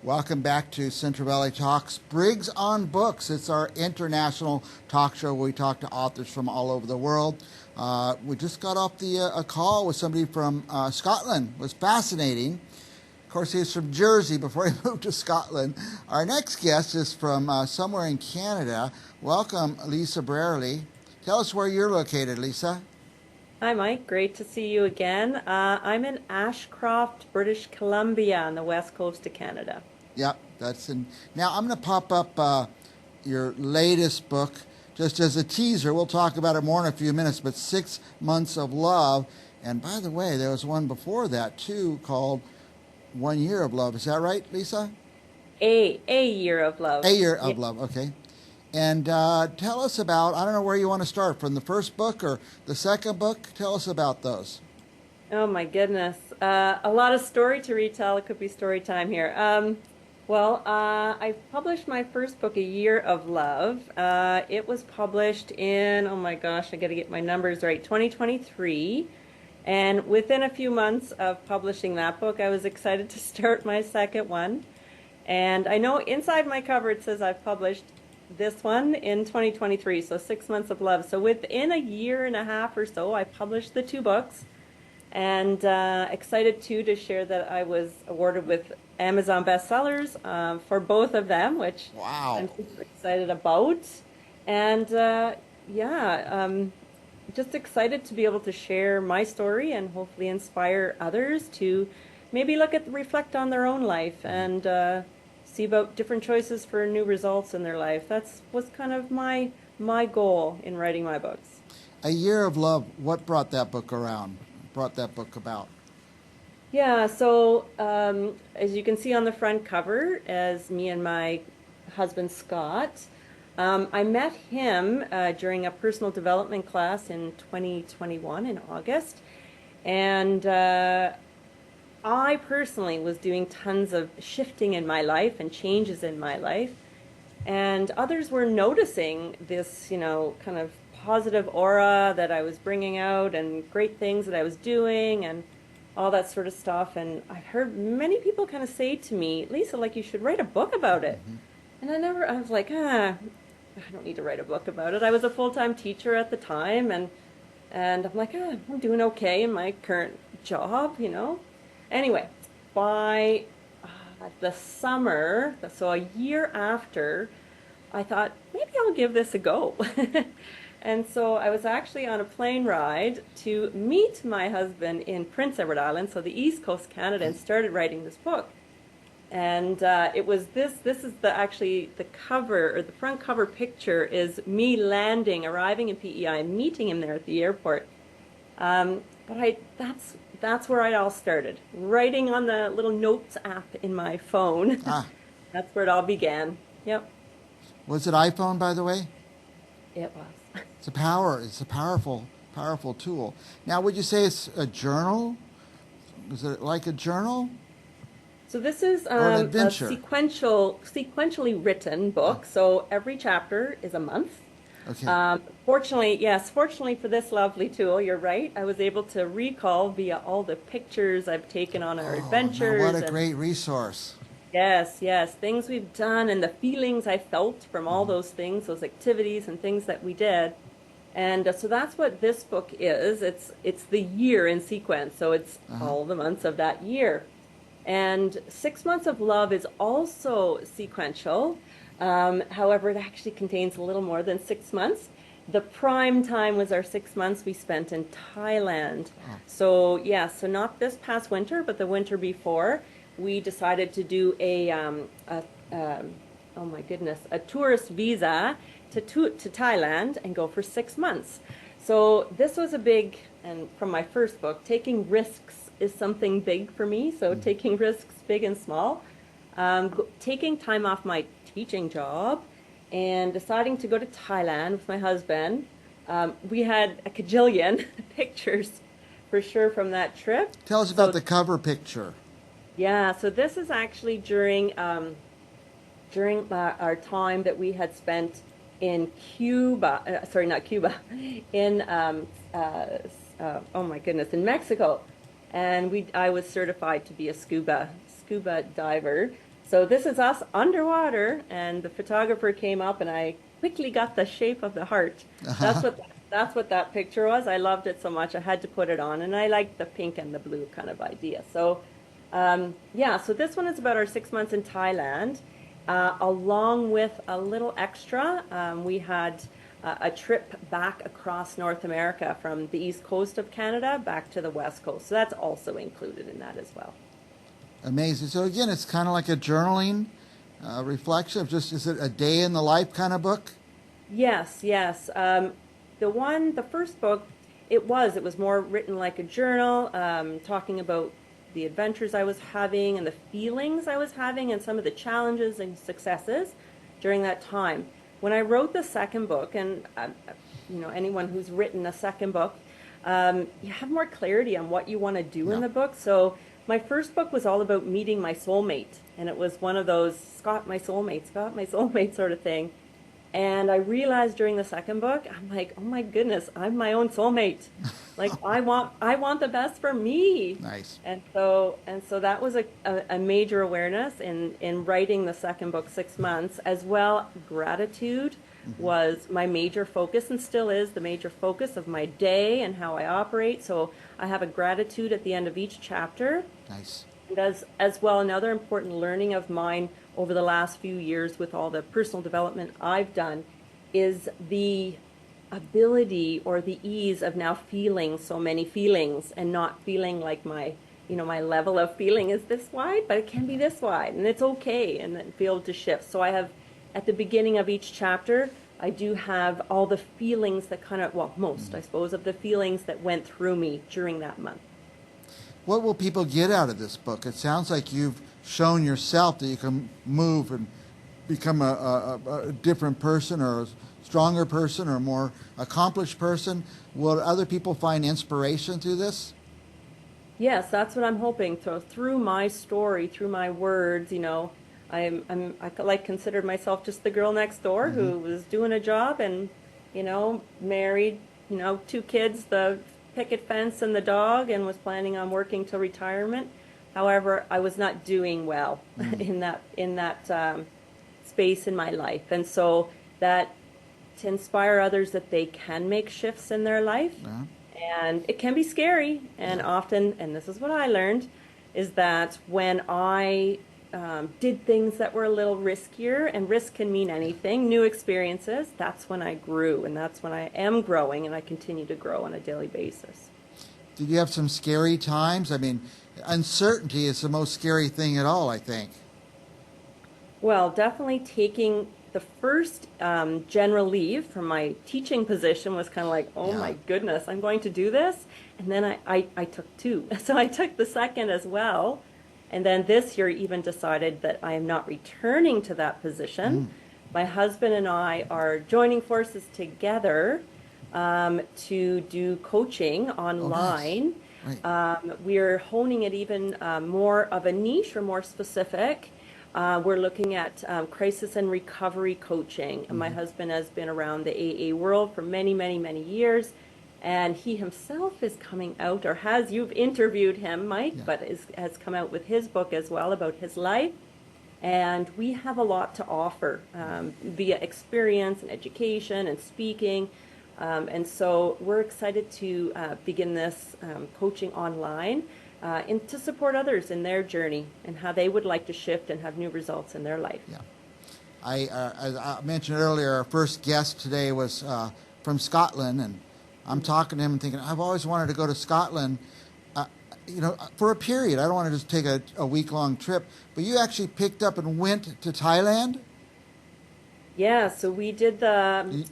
Welcome back to Central Valley Talks, Briggs on Books. It's our international talk show where we talk to authors from all over the world. We just got off a call with somebody from Scotland. It was fascinating. Of course, he's from Jersey before he moved to Scotland. Our next guest is from somewhere in Canada. Welcome, Lisa Brearley. Tell us where you're located, Lisa. Hi, Mike. Great to see you again. I'm in Ashcroft, British Columbia, on the west coast of Canada. Yep, that's in. Now I'm going to pop up your latest book just as a teaser. We'll talk about it more in a few minutes. But 6 Months of Love, and by the way, there was one before that too called 1 Year of Love. Is that right, Lisa? A Year of Love. A Year of Yeah. Love. Okay. And tell us about. I don't know where you want to start, from the first book or the second book. Tell us about those. Oh my goodness. A lot of story to retell. It could be story time here. I published my first book, A Year of Love. It was published in, oh my gosh, I got to get my numbers right, 2023. And within a few months of publishing that book, I was excited to start my second one. And I know inside my cover it says I've published this one in 2023, so 6 Months of Love. So within a year and a half or so, I published the two books. And excited too to share that I was awarded with Amazon bestsellers for both of them, which Wow. I'm super excited about. And just excited to be able to share my story and hopefully inspire others to maybe reflect on their own life and see about different choices for new results in their life. Was kind of my goal in writing my books. A Year of Love. What brought that book around? Brought that book about? Yeah, so as you can see on the front cover, as me and my husband Scott, I met him during a personal development class in 2021 in August. And I personally was doing tons of shifting in my life and changes in my life. And others were noticing this, kind of positive aura that I was bringing out and great things that I was doing and all that sort of stuff. And I heard many people kind of say to me, Lisa, like you should write a book about it. And I was like, I don't need to write a book about it. I was a full-time teacher at the time, and I'm like, I'm doing okay in my current job. Anyway, by the summer, so a year after, I thought, maybe I'll give this a go. And so I was actually on a plane ride to meet my husband in Prince Edward Island, so the East Coast Canada, and started writing this book. And it was this is the cover, or the front cover picture is me arriving in PEI and meeting him there at the airport. That's where it all started, writing on the little notes app in my phone. That's where it all began. Yep. Was it iPhone, by the way? It was. It's a powerful tool. Now, would you say it's a journal? Is it like a journal? So this is Or an a adventure? sequentially written book. So every chapter is a month. Okay. Fortunately for this lovely tool, you're right. I was able to recall via all the pictures I've taken on our adventures. Now what a great resource. Yes, things we've done and the feelings I felt from all those things, those activities and things that we did. And so that's what this book is. It's the year in sequence, so it's all the months of that year. And 6 Months of Love is also sequential. However, it actually contains a little more than 6 months. The prime time was our 6 months we spent in Thailand. So not this past winter, but the winter before. We decided to do a tourist visa to Thailand and go for 6 months. So this was a big, and from my first book, taking risks is something big for me. So taking risks, big and small, taking time off my teaching job, and deciding to go to Thailand with my husband. We had a cajillion pictures for sure from that trip. Tell us about the cover picture. Yeah, so this is actually during our time that we had spent in Cuba. Not Cuba, in in Mexico, and I was certified to be a scuba diver. So this is us underwater, and the photographer came up, and I quickly got the shape of the heart. That's what that's what that picture was. I loved it so much, I had to put it on, and I liked the pink and the blue kind of idea. So, yeah. So this one is about our 6 months in Thailand, along with a little extra. We had a trip back across North America from the east coast of Canada back to the west coast. So that's also included in that as well. Amazing. So again, it's kind of like a journaling reflection of just, is it a day in the life kind of book? Yes, yes. The first book, it was more written like a journal, talking about the adventures I was having and the feelings I was having and some of the challenges and successes during that time. When I wrote the second book, and anyone who's written a second book, you have more clarity on what you want to do in the book. So my first book was all about meeting my soulmate, and it was one of those Scott, my soulmate sort of thing. And I realized during the second book, I'm like, oh my goodness, I'm my own soulmate. Like I want the best for me. Nice. And so that was a major awareness in writing the second book, 6 months, as well. Gratitude was my major focus, and still is the major focus of my day and how I operate. So I have a gratitude at the end of each chapter. Nice. And as well, another important learning of mine over the last few years with all the personal development I've done is the ability or the ease of now feeling so many feelings and not feeling like my level of feeling is this wide, but it can be this wide, and it's okay, and then be able to shift. So I have, at the beginning of each chapter, I do have all the feelings that most, I suppose, of the feelings that went through me during that month. What will people get out of this book? It sounds like you've shown yourself that you can move and become a different person, or a stronger person, or a more accomplished person. Will other people find inspiration through this? Yes, that's what I'm hoping. So through my story, through my words, I considered myself just the girl next door who was doing a job and, married, 2 kids, the picket fence and the dog, and was planning on working till retirement. However, I was not doing well in that space in my life, and so that to inspire others that they can make shifts in their life, and it can be scary. And often, and this is what I learned, is that when I did things that were a little riskier, and risk can mean anything, new experiences, that's when I grew, and that's when I am growing, and I continue to grow on a daily basis. Did you have some scary times? I mean, uncertainty is the most scary thing at all, I think. Well, definitely taking the first general leave from my teaching position was kind of like, oh my goodness, I'm going to do this. And then I took 2. So I took the second as well. And then this year even decided that I am not returning to that position. My husband and I are joining forces together to do coaching online. We're honing it even more of a niche, or more specific. We're looking at crisis and recovery coaching. And my husband has been around the AA world for many, many, many years. And he himself is coming out, or you've interviewed him, Mike, but has come out with his book as well about his life. And we have a lot to offer via experience and education and speaking. And so we're excited to begin this coaching online and to support others in their journey and how they would like to shift and have new results in their life. Yeah. As I mentioned earlier, our first guest today was from Scotland, and I'm talking to him and thinking, I've always wanted to go to Scotland, for a period. I don't want to just take a week-long trip. But you actually picked up and went to Thailand? Yeah, so we did the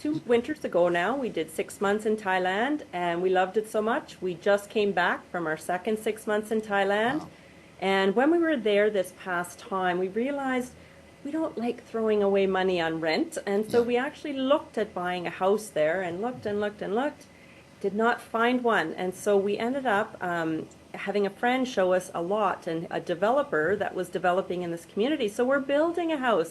2 winters ago now. We did 6 months in Thailand, and we loved it so much. We just came back from our second 6 months in Thailand. Wow. And when we were there this past time, we realized we don't like throwing away money on rent. And so we actually looked at buying a house there, and looked and looked and looked, did not find one. And so we ended up having a friend show us a lot, and a developer that was developing in this community. So we're building a house.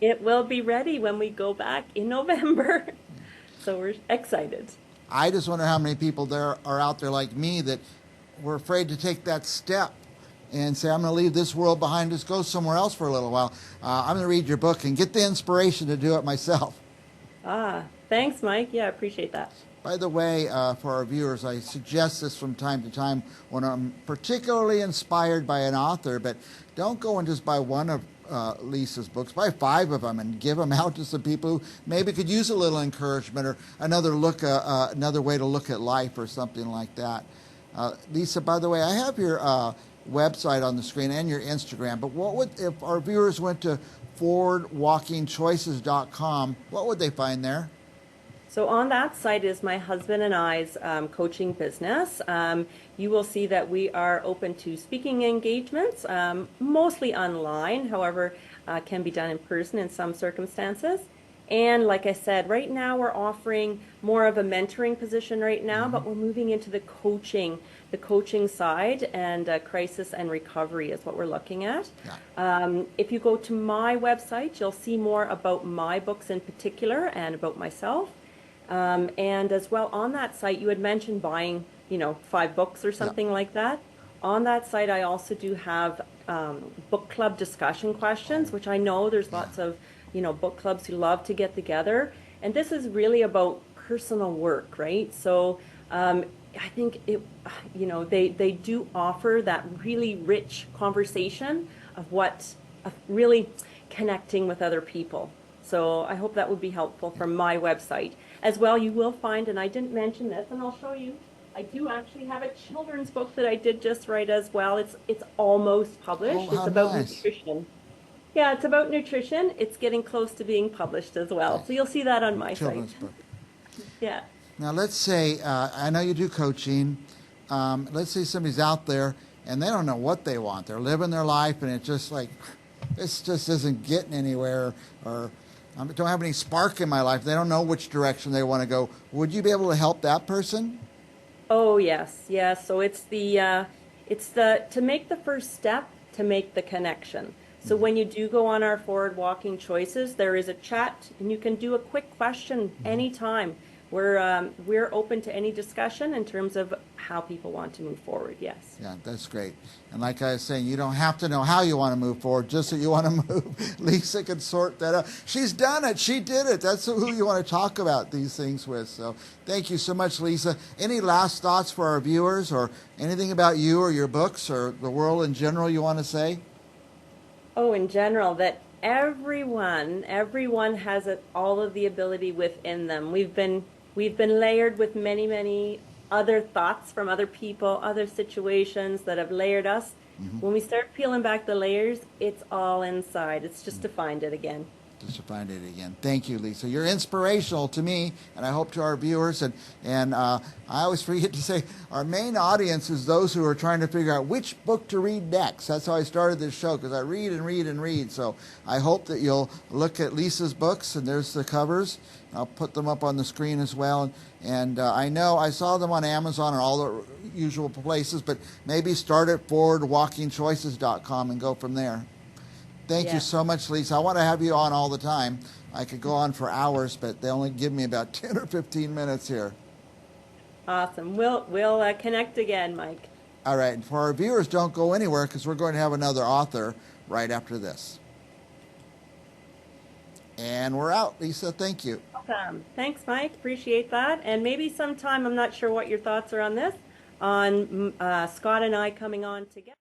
It will be ready when we go back in November. So we're excited. I just wonder how many people there are out there like me that were afraid to take that step. and say, I'm going to leave this world behind, just go somewhere else for a little while. I'm going to read your book and get the inspiration to do it myself. Thanks, Mike. Yeah, I appreciate that. By the way, for our viewers, I suggest this from time to time when I'm particularly inspired by an author, but don't go and just buy one of Lisa's books. Buy 5 of them and give them out to some people who maybe could use a little encouragement or another way to look at life or something like that. Lisa, by the way, I have your website on the screen and your Instagram, but what would, if our viewers went to forwardwalkingchoices.com, what would they find there? So on that site is my husband and I's coaching business. You will see that we are open to speaking engagements, mostly online, however, can be done in person in some circumstances. And like I said, right now we're offering more of a mentoring position right now, but we're moving into the coaching side, and crisis and recovery is what we're looking at. Yeah. If you go to my website, you'll see more about my books in particular and about myself. And as well on that site, you had mentioned buying, 5 books or something like that. On that site, I also do have book club discussion questions, which I know there's lots of, book clubs who love to get together. And this is really about personal work, right? So I think they do offer that really rich conversation of really connecting with other people. So I hope that would be helpful from my website. As well, you will find, and I didn't mention this, and I'll show you, I do actually have a children's book that I did just write as well. It's almost published. Oh, it's about nice. nutrition. Yeah, it's about nutrition. It's getting close to being published as well. Nice. So you'll see that on my Children's site. book. Yeah. Now, let's say, I know you do coaching. Let's say somebody's out there and they don't know what they want. They're living their life and it's just like, this just isn't getting anywhere, or I don't have any spark in my life. They don't know which direction they want to go. Would you be able to help that person? Oh, yes. So it's to make the first step to make the connection. So when you do go on our Forward Walking Choices, there is a chat, and you can do a quick question anytime. We're open to any discussion in terms of how people want to move forward. Yes. Yeah, that's great. And like I was saying, you don't have to know how you want to move forward, just that you want to move. Lisa can sort that out. She's done it. She did it. That's who you want to talk about these things with. So thank you so much, Lisa. Any last thoughts for our viewers, or anything about you or your books or the world in general you want to say? Oh, in general, that everyone has all of the ability within them. We've been layered with many, many other thoughts from other people, other situations that have layered us. When we start peeling back the layers, it's all inside. It's just to find it again. Just to find it again. Thank you, Lisa. You're inspirational to me, and I hope to our viewers. And I always forget to say, our main audience is those who are trying to figure out which book to read next. That's how I started this show, because I read and read and read. So I hope that you'll look at Lisa's books, and there's the covers. I'll put them up on the screen as well. And I know I saw them on Amazon and all the usual places, but maybe start at forwardwalkingchoices.com and go from there. Thank you so much, Lisa. I want to have you on all the time. I could go on for hours, but they only give me about 10 or 15 minutes here. Awesome. We'll connect again, Mike. All right. And for our viewers, don't go anywhere, because we're going to have another author right after this. And we're out. Lisa, thank you. Awesome. Thanks, Mike. Appreciate that. And maybe sometime, I'm not sure what your thoughts are on this, on Scott and I coming on together.